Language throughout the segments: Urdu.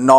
9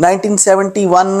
1971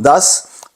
10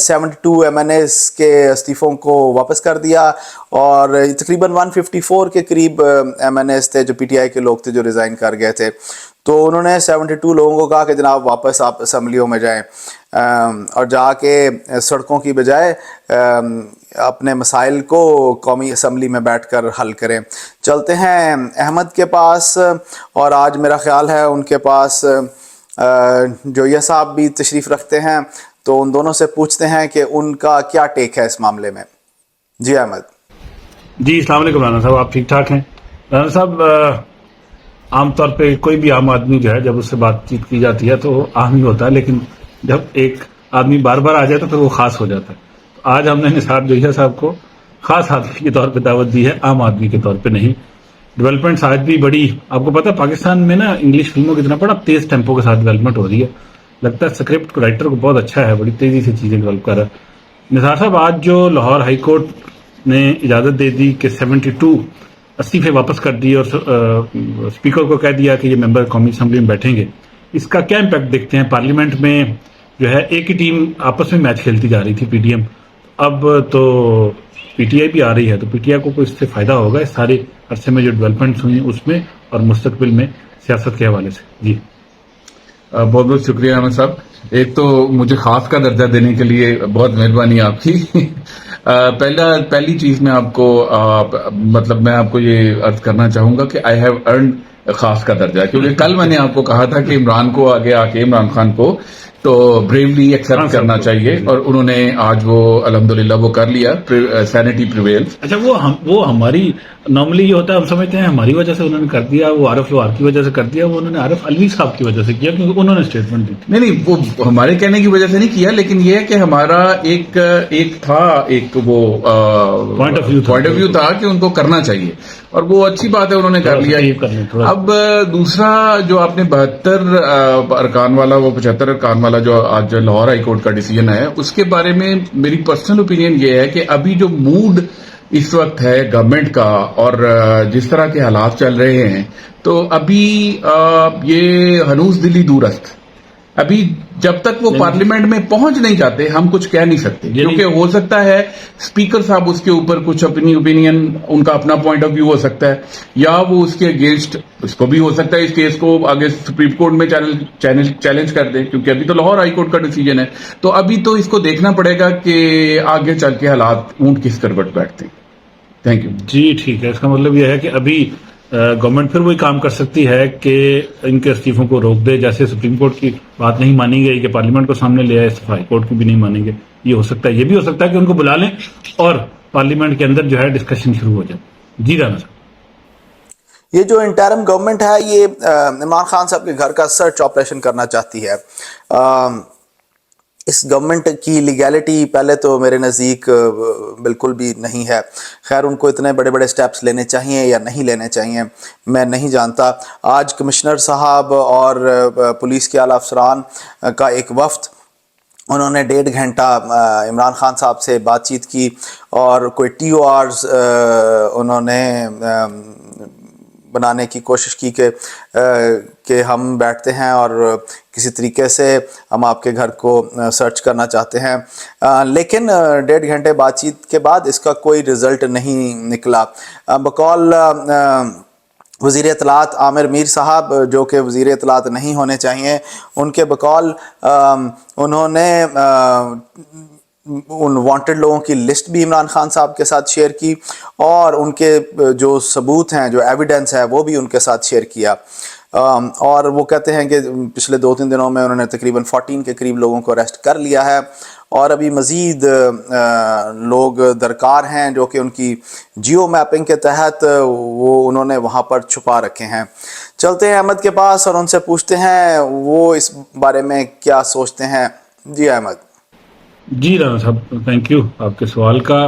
72 ایم این ایز کے استعفوں کو واپس کر دیا اور تقریباً 154 کے قریب ایم این ایز تھے جو پی ٹی آئی کے لوگ تھے جو ریزائن کر گئے تھے. تو انہوں نے 72 لوگوں کو کہا کہ جناب واپس آپ اسمبلیوں میں جائیں اور جا کے سڑکوں کی بجائے اپنے مسائل کو قومی اسمبلی میں بیٹھ کر حل کریں. چلتے ہیں احمد کے پاس، اور آج میرا خیال ہے ان کے پاس جویہ صاحب بھی تشریف رکھتے ہیں، تو ان دونوں سے پوچھتے ہیں کہ ان کا کیا ٹیک ہے اس معاملے میں. جی احمد. جی السلام علیکم رانا صاحب، آپ ٹھیک ٹھاک ہیں؟ رانا صاحب، عام طور پہ کوئی بھی عام آدمی جو ہے جب اس سے بات چیت کی جاتی ہے تو وہ عام ہی ہوتا ہے، لیکن جب ایک آدمی بار بار آ جائے تو پھر وہ خاص ہو جاتا ہے. تو آج ہم نے نثار جوہیہ صاحب کو خاص آدمی کے طور پہ دعوت دی ہے، عام آدمی کے طور پہ نہیں. ڈیولپمنٹس آج بھی بڑی، آپ کو پتا ہے پاکستان میں نا انگلش فلموں کی طرح بڑا تیز ٹیمپو کے ساتھ ڈیولپمنٹ ہو رہی ہے. لگتا ہے اسکرپٹ رائٹر کو بہت اچھا ہے، بڑی تیزی سے چیزیں ڈیولپ کر رہا ہے. نثار صاحب، آج جو لاہور ہائی کورٹ نے اجازت دے دی کہ 72 استعفے واپس کر دیے اور اسپیکر کو کہہ دیا کہ یہ ممبر قومی اسمبلی میں بیٹھیں گے، اس کا کیا امپیکٹ دیکھتے ہیں؟ پارلیمنٹ میں جو ہے ایک ہی ٹیم آپس میں میچ کھیلتی جا رہی تھی، پی ڈی ایم، اب تو پی ٹی آئی بھی آ رہی ہے، تو پی ٹی آئی کو کوئی اس سے فائدہ ہوگا اس سارے عرصے میں جو ڈیولپمنٹس ہوئی ہیں اس میں اور مستقبل میں سیاست کے حوالے سے؟ جی بہت بہت شکریہ احمد صاحب. ایک تو مجھے خاص کا درجہ دینے کے لیے بہت مہربانی آپ کی. پہلی چیز میں آپ کو میں آپ کو یہ عرض کرنا چاہوں گا کہ آئی ہیو ارنڈ خاص کا درجہ، کیونکہ کل میں نے آپ کو کہا تھا کہ عمران کو آگے آ کے عمران خان کو تو بریولی ایکسپٹ کرنا چاہیے، اور انہوں نے آج وہ الحمدللہ وہ کر لیا. Centi prevails. اچھا، وہ ہماری نارملی یہ ہوتا ہے، ہم سمجھتے ہیں ہماری وجہ سے انہوں نے کر دیا، وہ عارف لوہار کی وجہ سے کر دیا. وہ انہوں نے عارف علوی صاحب کی وجہ سے کیا، کیونکہ انہوں نے اسٹیٹمنٹ دی تھی. نہیں، وہ ہمارے کہنے کی وجہ سے نہیں کیا، لیکن یہ ہے کہ ہمارا ایک وہ پوائنٹ آف ویو تھا کہ ان کو کرنا چاہیے، اور وہ اچھی بات ہے، انہوں نے کر لیا. اب دوسرا جو آپ نے 72 ارکان والا، وہ 75 ارکان والا جو آج لاہور ہائی کورٹ کا ڈیسیجن ہے، اس کے بارے میں میری پرسنل اوپینین یہ ہے کہ ابھی جو موڈ اس وقت ہے گورنمنٹ کا اور جس طرح کے حالات چل رہے ہیں، تو ابھی یہ ہنوز دلی دور است. ابھی جب تک وہ پارلیمنٹ میں پہنچ نہیں جاتے ہم کچھ کہہ نہیں سکتے، کیونکہ ہو سکتا ہے اسپیکر صاحب اس کے اوپر کچھ اپنی اوپینین، ان کا اپنا پوائنٹ آف ویو ہو سکتا ہے، یا وہ اس کے اگینسٹ، اس کو بھی ہو سکتا ہے اس کیس کو آگے سپریم کورٹ میں چیلنج کر دیں، کیونکہ ابھی تو لاہور ہائی کورٹ کا ڈیسیجن ہے. تو ابھی تو اس کو دیکھنا پڑے گا کہ آگے چل کے حالات اونٹ کس کروٹ بیٹھتے ہیں. Thank you. جی ٹھیک ہے، اس کا مطلب یہ ہے کہ ابھی گورنمنٹ پھر وہی کام کر سکتی ہے کہ ان کے استعفوں کو روک دے، جیسے سپریم کورٹ کی بات نہیں مانی گئی کہ پارلیمنٹ کو سامنے لے آئے، ہائی کورٹ کی بھی نہیں مانیں گے. یہ ہو سکتا ہے، یہ بھی ہو سکتا ہے کہ ان کو بلا لیں اور پارلیمنٹ کے اندر جو ہے ڈسکشن شروع ہو جائے. جی رانا صاحب. یہ جو انٹرم گورنمنٹ ہے یہ عمران خان صاحب کے گھر کا سرچ آپریشن کرنا چاہتی ہے. اس گورنمنٹ کی لیگیلٹی پہلے تو میرے نزدیک بالکل بھی نہیں ہے. خیر، ان کو اتنے بڑے بڑے سٹیپس لینے چاہیے یا نہیں لینے چاہیے میں نہیں جانتا. آج کمشنر صاحب اور پولیس کے اعلیٰ افسران کا ایک وفد، انہوں نے 1.5 گھنٹہ عمران خان صاحب سے بات چیت کی اور کوئی ٹی او آرز انہوں نے بنانے کی کوشش کی کہ ہم بیٹھتے ہیں اور کسی طریقے سے ہم آپ کے گھر کو سرچ کرنا چاہتے ہیں، لیکن 1.5 گھنٹے بات چیت کے بعد اس کا کوئی رزلٹ نہیں نکلا. بقول وزیر اطلاعات عامر میر صاحب، جو کہ وزیر اطلاعات نہیں ہونے چاہیے، ان کے بقول انہوں نے ان وانٹڈ لوگوں کی لسٹ بھی عمران خان صاحب کے ساتھ شیئر کی اور ان کے جو ثبوت ہیں، جو ایویڈنس ہے، وہ بھی ان کے ساتھ شیئر کیا. اور وہ کہتے ہیں کہ پچھلے 2-3 دنوں میں انہوں نے تقریباً 14 کے قریب لوگوں کو اریسٹ کر لیا ہے، اور ابھی مزید لوگ درکار ہیں جو کہ ان کی جیو میپنگ کے تحت وہ انہوں نے وہاں پر چھپا رکھے ہیں. چلتے ہیں احمد کے پاس اور ان سے پوچھتے ہیں وہ اس بارے میں کیا سوچتے ہیں. جی احمد. جی رانا صاحب، تھینک یو آپ کے سوال کا.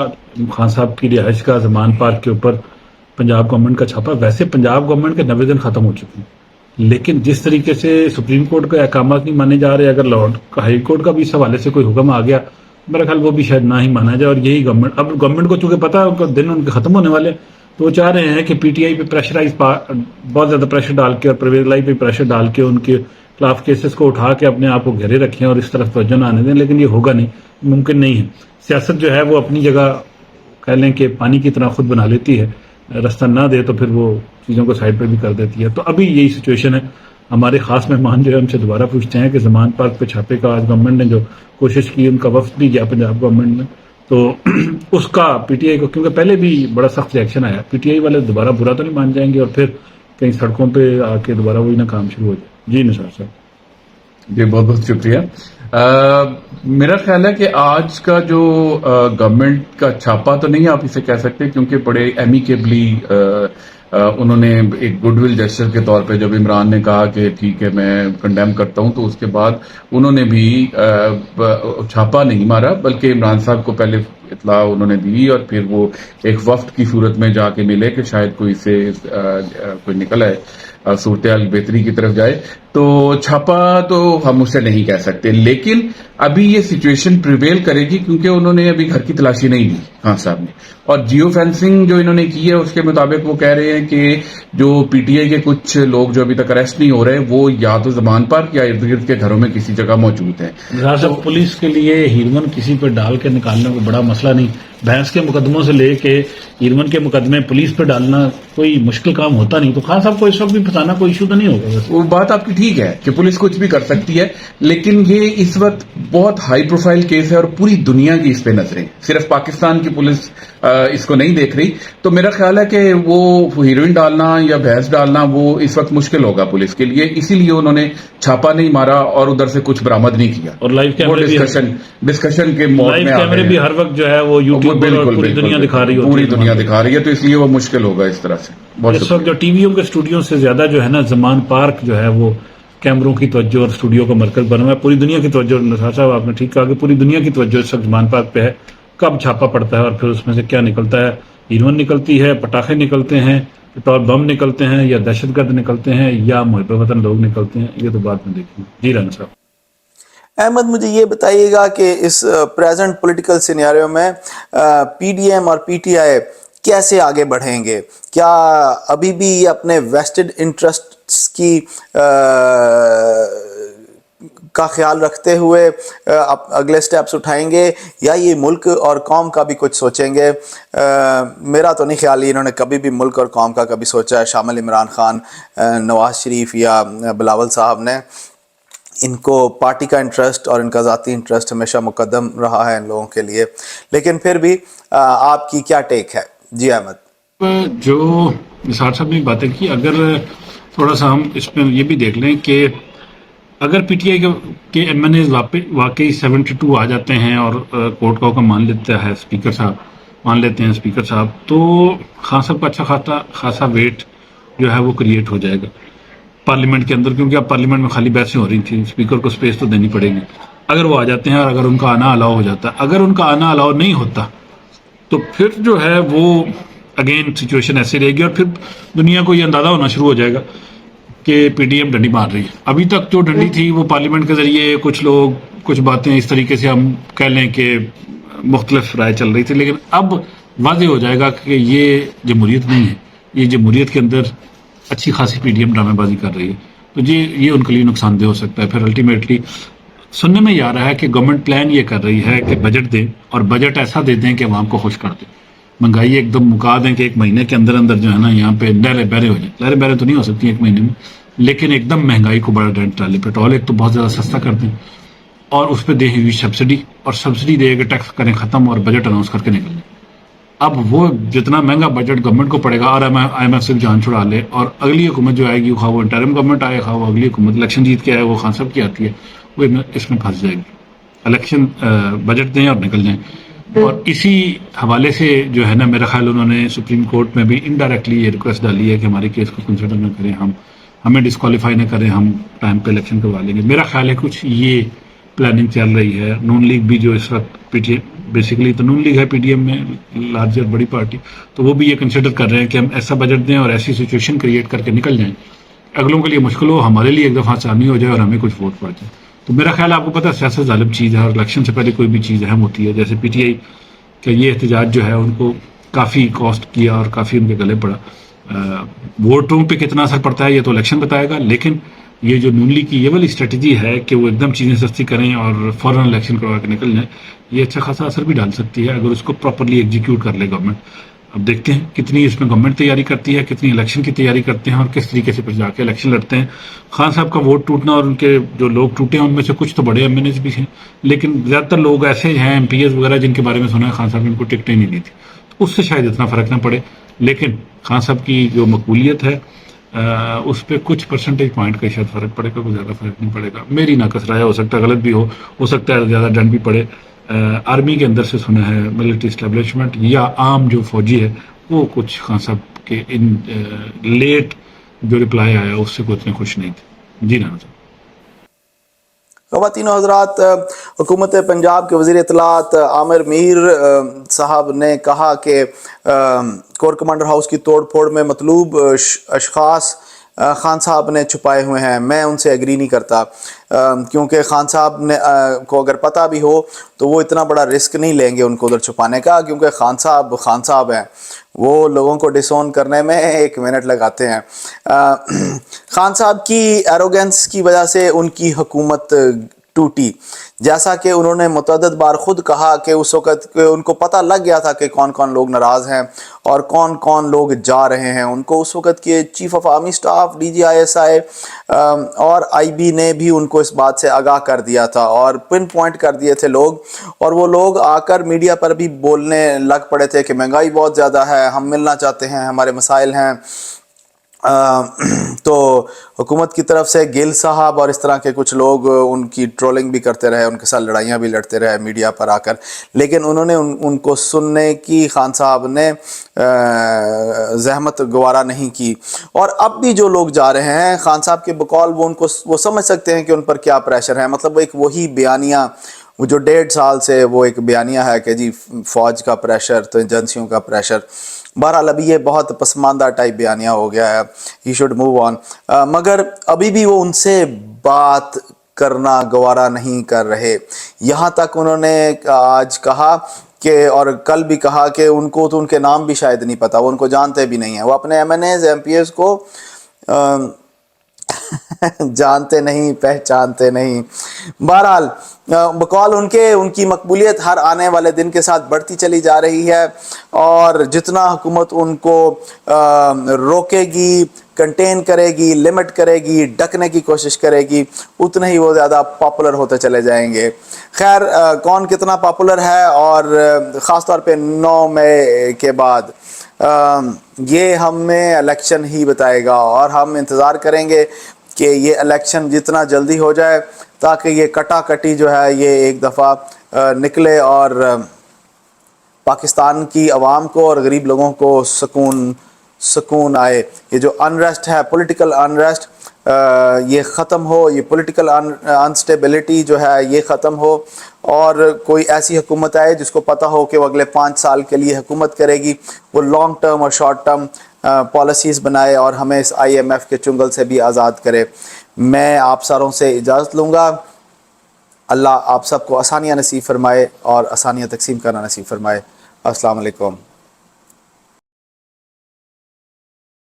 خان صاحب کی رہائش کا زمان پارک کے اوپر پنجاب گورنمنٹ کا چھاپا، ویسے پنجاب گورنمنٹ کے 90 دن ختم ہو چکے ہیں، لیکن جس طریقے سے سپریم کورٹ کے احکامات نہیں مانے جا رہے، اگر لاہور ہائی کورٹ کا بھی اس حوالے سے کوئی حکم آ گیا، میرا خیال وہ بھی شاید نہ ہی مانا جائے. اور یہی گورنمنٹ کو چونکہ پتا ہے ان کو دن ان کے ختم ہونے والے، تو وہ چاہ رہے ہیں کہ پی ٹی آئی پہ بہت زیادہ پریشر ڈال کے اور پرویز لائی پہ پریشر ڈال کے ان کے خلاف کیسز کو اٹھا کے اپنے آپ کو گھیرے رکھیں اور اس طرف توجہ نہ آنے دیں، لیکن یہ ہوگا نہیں، ممکن نہیں ہے. سیاست جو ہے وہ اپنی جگہ کہہ لیں کہ پانی کی طرح خود بنا لیتی ہے، رستہ نہ دے تو پھر وہ چیزوں کو سائڈ پہ بھی کر دیتی ہے. تو ابھی یہی سچویشن ہے. ہمارے خاص مہمان جو ہے ہم سے دوبارہ پوچھتے ہیں کہ زمان پارک پہ چھاپے کا آج گورنمنٹ نے جو کوشش کی، ان کا وفد بھی گیا پنجاب گورنمنٹ میں، تو اس کا پی ٹی آئی کو، کیونکہ پہلے بھی بڑا سخت ریئیکشن آیا، پی ٹی آئی والے دوبارہ برا تو نہیں مان جائیں گے اور پھر کہیں سڑکوں پہ آ کے دوبارہ وہی نہ کام شروع ہو جائے. جی نثار صاحب. جی بہت بہت شکریہ. میرا خیال ہے کہ آج کا جو گورنمنٹ کا چھاپا تو نہیں آپ اسے کہہ سکتے، کیونکہ بڑے ایمیکیبلی انہوں نے ایک گڈ ول جسچر کے طور پہ جب عمران نے کہا کہ ٹھیک ہے میں کنڈیم کرتا ہوں، تو اس کے بعد انہوں نے بھی چھاپا نہیں مارا، بلکہ عمران صاحب کو پہلے اطلاع انہوں نے دی اور پھر وہ ایک وفد کی صورت میں جا کے ملے کہ شاید کوئی سے کوئی نکل آئے، صورتحال بہتری کی طرف جائے. تو چھاپا تو ہم اسے نہیں کہہ سکتے، لیکن ابھی یہ سچویشن پریویل کرے گی کیونکہ انہوں نے ابھی گھر کی تلاشی نہیں دی خان صاحب نے، اور جیو فینسنگ جو انہوں نے کی ہے اس کے مطابق وہ کہہ رہے ہیں کہ جو پی ٹی آئی کے کچھ لوگ جو ابھی تک اریسٹ نہیں ہو رہے وہ یا تو زمان پارک یا ارد گرد کے گھروں میں کسی جگہ موجود ہیں. صاحب پولیس کے لیے ہیرمن کسی پہ ڈال کے نکالنا کوئی بڑا مسئلہ نہیں. بھینس کے مقدموں سے لے کے ہیرمن کے مقدمے پولیس پہ ڈالنا کوئی مشکل کام ہوتا نہیں. تو خان صاحب کو اس وقت بھی پھنسانا کوئی ایشو تو نہیں ہوگا. وہ بات آپ کی ٹھیک ہے کہ پولیس کچھ بھی کر سکتی ہے، لیکن یہ اس وقت بہت ہائی پروفائل کیس ہے اور پوری دنیا کی اس پہ نظریں، صرف پاکستان کی پولیس اس کو نہیں دیکھ رہی. تو میرا خیال ہے کہ وہ ہیروئن ڈالنا یا بھینس ڈالنا وہ اس وقت مشکل ہوگا پولیس کے لیے، اسی لیے انہوں نے چھاپا نہیں مارا اور ادھر سے کچھ برآمد نہیں کیا. اور لائیو کیمرے ڈسکشن کے موڈ میں کیمرے بھی ہر وقت جو ہے وہ یوٹیوب پر پوری دنیا دکھا رہی ہے، پوری دنیا دکھا رہی ہے، تو اس لیے وہ مشکل ہوگا اس طرح سے. اس وقت جو ٹی ویوں کے اسٹوڈیو سے زیادہ جو ہے نا زمان پارک جو ہے وہ کیمروں کی توجہ اور اسٹوڈیو کا مرکز بنا ہوا ہے. پوری دنیا کی توجہ، نثار صاحب آپ نے ٹھیک کہا کہ پوری دنیا کی توجہ اس وقت زمان پارک پہ ہے. کب چھاپا پڑتا ہے اور پھر اس میں سے کیا نکلتا ہے، ہیروئن نکلتی ہے، پٹاخے نکلتے ہیں، پٹرول بم نکلتے ہیں، یا دہشت گرد نکلتے ہیں، یا محب وطن لوگ نکلتے ہیں، یہ تو بعد میں دیکھیں. جی رانا صاحب. احمد مجھے یہ بتائیے گا کہ اس پریزنٹ پولیٹیکل سینیریو میں پی ڈی ایم اور پی ٹی آئی کیسے آگے بڑھیں گے؟ کیا ابھی بھی اپنے ویسٹڈ انٹرسٹس کی کا خیال رکھتے ہوئے اگلے سٹیپس اٹھائیں گے، یا یہ ملک اور قوم کا بھی کچھ سوچیں گے؟ میرا تو نہیں خیال انہوں نے کبھی بھی ملک اور قوم کا کبھی سوچا ہے. شامل عمران خان، نواز شریف یا بلاول صاحب نے، ان کو پارٹی کا انٹرسٹ اور ان کا ذاتی انٹرسٹ ہمیشہ مقدم رہا ہے ان لوگوں کے لیے. لیکن پھر بھی آپ کی کیا ٹیک ہے؟ جی احمد. جو نثار صاحب نے باتیں کی، اگر تھوڑا سا ہم اس میں یہ بھی دیکھ لیں کہ اگر پی ٹی آئی کے ایم این ایز واقعی 72 آ جاتے ہیں اور کورٹ کا حکم مان لیتا ہے اسپیکر صاحب، مان لیتے ہیں اسپیکر صاحب، تو خان صاحب کا اچھا خاصا ویٹ جو ہے وہ کریٹ ہو جائے گا پارلیمنٹ کے اندر، کیونکہ اب پارلیمنٹ میں خالی بحثیں ہو رہی تھیں، اسپیکر کو سپیس تو دینی پڑے گی. اگر وہ آ جاتے ہیں اور اگر ان کا آنا الاؤ ہو جاتا ہے، اگر ان کا آنا الاؤ نہیں ہوتا تو پھر جو ہے وہ اگین سچویشن ایسی رہے گی اور پھر دنیا کو یہ اندازہ ہونا شروع ہو جائے گا کہ پی ڈی ایم ڈنڈی مار رہی ہے. ابھی تک جو ڈنڈی تھی وہ پارلیمنٹ کے ذریعے کچھ لوگ کچھ باتیں اس طریقے سے ہم کہہ لیں کہ مختلف رائے چل رہی تھی، لیکن اب واضح ہو جائے گا کہ یہ جمہوریت نہیں ہے، یہ جمہوریت کے اندر اچھی خاصی پی ڈی ایم ڈرامے بازی کر رہی ہے. تو یہ ان کے لیے نقصان دہ ہو سکتا ہے. پھر الٹیمیٹلی سننے میں یہ آ رہا ہے کہ گورنمنٹ پلان یہ کر رہی ہے کہ بجٹ دیں اور بجٹ ایسا دے دیں کہ عوام کو خوش کر دیں، مہنگائی ایک دم مکا دیں کہ ایک مہینے کے اندر اندر جو ہے نا یہاں پہ لہریں بہریں ہو جائیں. لہریں بہریں تو نہیں ہو سکتی ایک مہینے میں، لیکن ایک دم مہنگائی کو بڑا ڈنٹ ڈالے. پیٹرول ایک تو بہت زیادہ سستا کر دیں اور اس پہ دے ہوئی سبسڈی، اور سبسڈی دے کے ٹیکس کریں ختم اور بجٹ اناؤنس کر کے نکل جائیں. اب وہ جتنا مہنگا بجٹ گورنمنٹ کو پڑے گا اور آئی ایم ایف سے جان چھڑا لے، اور اگلی حکومت جو آئے گی، خواہ وہ انٹرم گورنمنٹ آئے، خواہ وہ اگلی حکومت الیکشن جیت کے آئے، وہ خان صاحب کی آتی ہے، وہ اس میں پھنس جائے گی. الیکشن بجٹ دیں اور نکل جائیں. اور اسی حوالے سے جو ہے نا میرا خیال انہوں نے سپریم کورٹ میں بھی انڈائریکٹلی یہ ریکویسٹ ڈالی ہے کہ ہماری کیس کو کنسیڈر نہ کریں، ہمیں ڈسکوالیفائی نہ کریں، ہم ٹائم پہ الیکشن کروا لیں گے. میرا خیال ہے کچھ یہ پلاننگ چل رہی ہے. نون لیگ بھی جو اس وقت پی ٹی ایم، بیسیکلی تو نون لیگ ہے پی ڈی ایم میں لارجر بڑی پارٹی، تو وہ بھی یہ کنسیڈر کر رہے ہیں کہ ہم ایسا بجٹ دیں اور ایسی سچویشن کریٹ کر کے نکل جائیں، اگلوں کے لیے مشکل ہو، ہمارے لیے ایک دفعہ آسانی ہو جائے اور ہمیں کچھ ووٹ پڑ جائے. تو میرا خیال آپ کو پتہ ہے سیاست ظالم چیز ہے اور الیکشن سے پہلے کوئی بھی چیز اہم ہوتی ہے. جیسے پی ٹی آئی کا یہ احتجاج جو ہے ان کو کافی کاسٹ کیا اور کافی ان کے گلے پڑا. ووٹوں پہ کتنا اثر پڑتا ہے یہ تو الیکشن بتائے گا، لیکن یہ جو نون لیگ کی یہ والی اسٹریٹجی ہے کہ وہ ایک دم چیزیں سستی کریں اور فوراً الیکشن کروا کے نکل جائیں، یہ اچھا خاصا اثر بھی ڈال سکتی ہے اگر اس کو پراپرلی ایگزیکیوٹ کر لے گورنمنٹ. اب دیکھتے ہیں کتنی اس میں گورنمنٹ تیاری کرتی ہے، کتنی الیکشن کی تیاری کرتے ہیں اور کس طریقے سے پھر جا کے الیکشن لڑتے ہیں. خان صاحب کا ووٹ ٹوٹنا اور ان کے جو لوگ ٹوٹے ہیں ان میں سے کچھ تو بڑے ایم این ایز بھی ہیں، لیکن زیادہ تر لوگ ایسے ہیں ایم پی ایز وغیرہ جن کے بارے میں سنا ہے خان صاحب نے ان کو ٹکٹیں نہیں دی تھی، تو اس سے شاید اتنا فرق نہ پڑے. لیکن خان صاحب کی جو مقبولیت ہے اس پہ کچھ پرسنٹیج پوائنٹ کا شاید فرق پڑے گا، کوئی زیادہ فرق نہیں پڑے گا. میری ناقص رائے، ہو سکتا ہے غلط بھی ہو سکتا ہے زیادہ ڈنڈ بھی پڑے. آرمی کے اندر سے سنا ہے ملٹری اسٹیبلشمنٹ یا عام جو فوجی ہے وہ کچھ خان صاحب کے ان لیٹ جو رپلائی آیا اس سے کوئی اتنے خوش نہیں تھے. جی رانا صاحب. خواتین و حضرات، حکومت پنجاب کے وزیر اطلاعات عامر میر صاحب نے کہا کہ کور کمانڈر ہاؤس کی توڑ پھوڑ میں مطلوب اشخاص خان صاحب نے چھپائے ہوئے ہیں. میں ان سے ایگری نہیں کرتا، کیونکہ خان صاحب نے کو اگر پتہ بھی ہو تو وہ اتنا بڑا رسک نہیں لیں گے ان کو ادھر چھپانے کا، کیونکہ خان صاحب ہیں، وہ لوگوں کو ڈسون کرنے میں 1 منٹ لگاتے ہیں. خان صاحب کی ایروگنس کی وجہ سے ان کی حکومت ٹوٹی، جیسا کہ انہوں نے متعدد بار خود کہا کہ اس وقت ان کو پتہ لگ گیا تھا کہ کون کون لوگ ناراض ہیں اور کون کون لوگ جا رہے ہیں. ان کو اس وقت کے chief of army staff DGISI اور IB نے بھی ان کو اس بات سے آگاہ کر دیا تھا اور پن پوائنٹ کر دیے تھے لوگ، اور وہ لوگ آ کر میڈیا پر بھی بولنے لگ پڑے تھے کہ مہنگائی بہت زیادہ ہے، ہم ملنا چاہتے ہیں، ہمارے مسائل ہیں. تو حکومت کی طرف سے گل صاحب اور اس طرح کے کچھ لوگ ان کی ٹرولنگ بھی کرتے رہے، ان کے ساتھ لڑائیاں بھی لڑتے رہے میڈیا پر آ کر، لیکن انہوں نے ان کو سننے کی خان صاحب نے زحمت گوارا نہیں کی. اور اب بھی جو لوگ جا رہے ہیں خان صاحب کے بقول وہ سمجھ سکتے ہیں کہ ان پر کیا پریشر ہے. مطلب ایک وہی بیانیہ، وہ جو 1.5 سال سے وہ ایک بیانیہ ہے کہ جی فوج کا پریشر تو ایجنسیوں کا پریشر. بہرحال ابھی یہ بہت پسماندہ ٹائپ بیانیہ ہو گیا ہے، ہی شوڈ موو آن. مگر ابھی بھی وہ ان سے بات کرنا گوارا نہیں کر رہے. یہاں تک انہوں نے آج کہا کہ، اور کل بھی کہا کہ ان کو تو ان کے نام بھی شاید نہیں پتا، وہ ان کو جانتے بھی نہیں ہیں، وہ اپنے MNAs MPs کو جانتے نہیں، پہچانتے نہیں. بہرحال بقول ان کی مقبولیت ہر آنے والے دن کے ساتھ بڑھتی چلی جا رہی ہے، اور جتنا حکومت ان کو روکے گی، کنٹین کرے گی، لمٹ کرے گی، ڈکنے کی کوشش کرے گی، اتنے ہی وہ زیادہ پاپولر ہوتے چلے جائیں گے. خیر، کون کتنا پاپولر ہے اور خاص طور پہ 9 مئی کے بعد یہ ہمیں الیکشن ہی بتائے گا، اور ہم انتظار کریں گے کہ یہ الیکشن جتنا جلدی ہو جائے تاکہ یہ کٹا کٹی جو ہے یہ ایک دفعہ نکلے اور پاکستان کی عوام کو اور غریب لوگوں کو سکون آئے. یہ جو انریسٹ ہے، پولیٹیکل انریسٹ، یہ ختم ہو، یہ پولیٹیکل انسٹیبلٹی جو ہے یہ ختم ہو، اور کوئی ایسی حکومت آئے جس کو پتہ ہو کہ وہ اگلے 5 سال کے لیے حکومت کرے گی، وہ لانگ ٹرم اور شارٹ ٹرم پالیسیز بنائے اور ہمیں اس IMF کے چنگل سے بھی آزاد کرے. میں آپ ساروں سے اجازت لوں گا. اللہ آپ سب کو آسانیاں نصیب فرمائے اور آسانیاں تقسیم کرنا نصیب فرمائے. السلام علیکم.